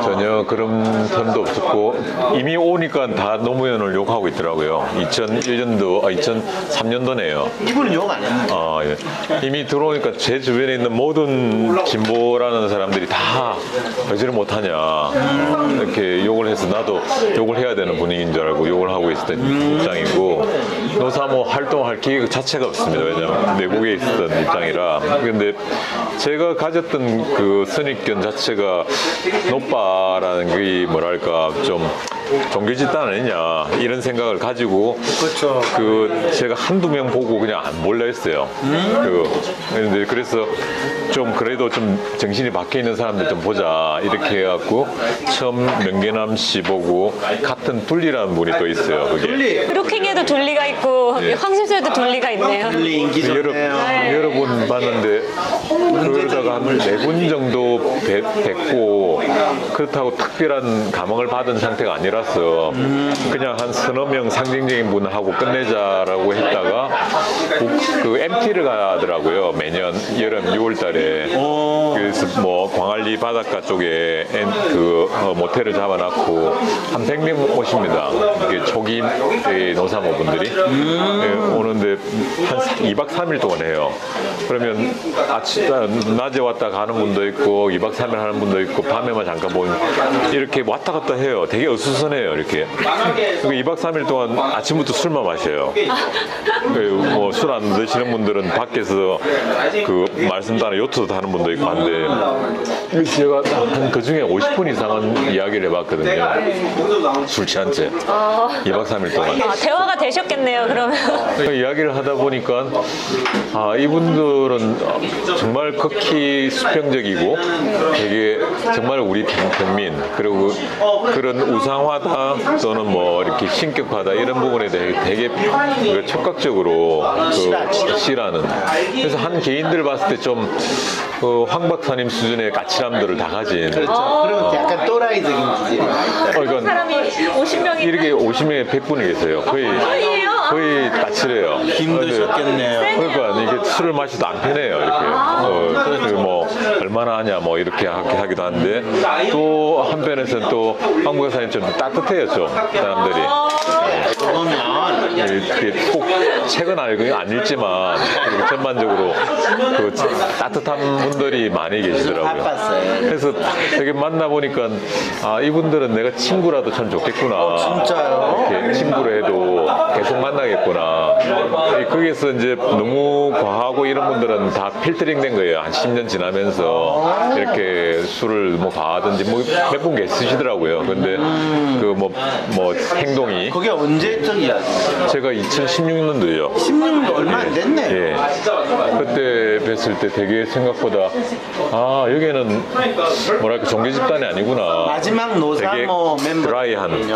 전혀 그런 틈도 없었고 이미 오니까 다 노무현을 욕하고 있더라고요. 2003년도네요. 이분은 욕 안 했는데. 예. 이미 들어오니까 제 주변에 있는 모든 진보라는 사람들이 다 왜저를 못하냐 이렇게 욕을 해서 나도 욕을 해야 되는 분위기인 줄 알고 욕을 하고 있었던 입장이고 노사모 활동할 기획 자체가 없습니다. 왜냐하면 내국에 있었던 입장이라. 근데 제가 가졌던 그 선입견 자체가 노빠라는 게 뭐랄까 좀 종교 집단 아니냐 이런 생각을 가지고 그렇죠. 제가 한두 명 보고 그냥 안 몰라 했어요. 근데 그래서 좀 그래도 좀 정신이 박혀 있는 사람들 좀 보자 이렇게 해갖고 처음 명계남 씨 보고 같은 둘리라는 분이 또 있어요. 그게 루킹에도 둘리가 있고 황심소에도 둘리가 있네요. 분리 인기 좋네요. 여러 분 봤는데 그러다가 한 4분 정도 뵙고 그렇다고 특별한 감흥을 받은 상태가 아니라서 그냥 한 서너 명 상징적인 분하고 끝내자라고 했다가 그 MT를 가더라고요. 매년 여름 6월 달에. 그래서 뭐 광안리 바닷가 쪽에 모텔을 잡아놨고 한 100명 오십니다. 이게 초기 노사모 분들이 오는데 한 2박 3일 동안 해요. 그러면 낮에 왔다 가는 분도 있고 2박 3일 하는 분도 있고 밤에만 잠깐 보는 이렇게 왔다 갔다 해요. 되게 어수선해요. 이렇게. 그리고 2박 3일 동안 아침부터 술만 마셔요. 뭐 술 안 드시는 분들은 밖에서 그 말씀도 안 요트도 타는 분도 있고 한데 제가 한 그 중에 50분 이상은 이야기를 해봤거든요. 술 취한 채 2박 3일 동안. 아, 대화가 되셨겠네요, 그러면. 이야기를 하다 보니까 이분들은 정말 극히 수평적이고 되게 정말 우리 평민 그리고 그런 우상화다 또는 뭐 이렇게 신격화다 이런 부분에 대해 되게 그 촉각적으로 싫어하는. 그래서 한 개인들 봤을 때 좀 황 박사님 수준의 까칠함들을 다 가진. 그렇죠. 그러면 약간 또라이적인 기질이 많이 있다. 이건 사람이 50명이 이렇게 50명에 100분이 계세요. 거의 까칠해요. 힘드셨겠네요. 그러니까 이게 술을 마셔도 안 편해요. 이렇게. 그래서 뭐 얼마나 하냐 뭐 이렇게 하기도 하는데 또 한편에서는 또 황 박사님 좀 따뜻해요 좀 사람들이. 그러면 이렇게 꼭 책은 안 읽지만 그리고 전반적으로 그 따뜻한 분들이 많이 계시더라고요. 바빴어요. 그래서 되게 만나보니까 이분들은 내가 친구라도 참 좋겠구나. 진짜요? 이렇게 친구로 해도 계속 만나겠구나. 거기서 이제 너무 과하고 이런 분들은 다 필터링 된 거예요. 한 10년 지나면서 이렇게 술을 뭐 과하든지 뭐 몇 분 계시더라고요. 근데 그 뭐 행동이 그게 언제적이야? 제가 2016년도요. 16년 얼마 안 됐네. 예. 그때 뵀을 때 되게 생각보다 여기는 뭐랄까 종교 집단이 아니구나. 마지막 노사모 되게 멤버 드라이한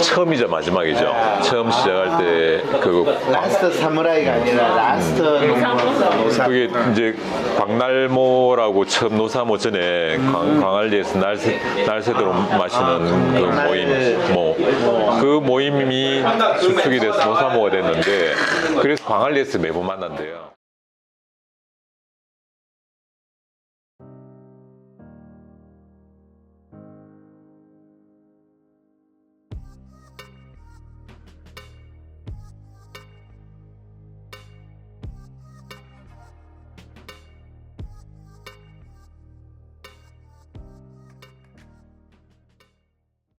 처음이자 마지막이죠. 처음 시작할 때 그 라스트 사무라이가 아니라 라스트 노사. 그게 이제 광날모라고 처음 노사모 전에 광안리에서 날새도록 마시는 그 모임 그 모임이 수축이 돼서 노사모가 됐는데 그래서 광안리에서 매번 만난대요.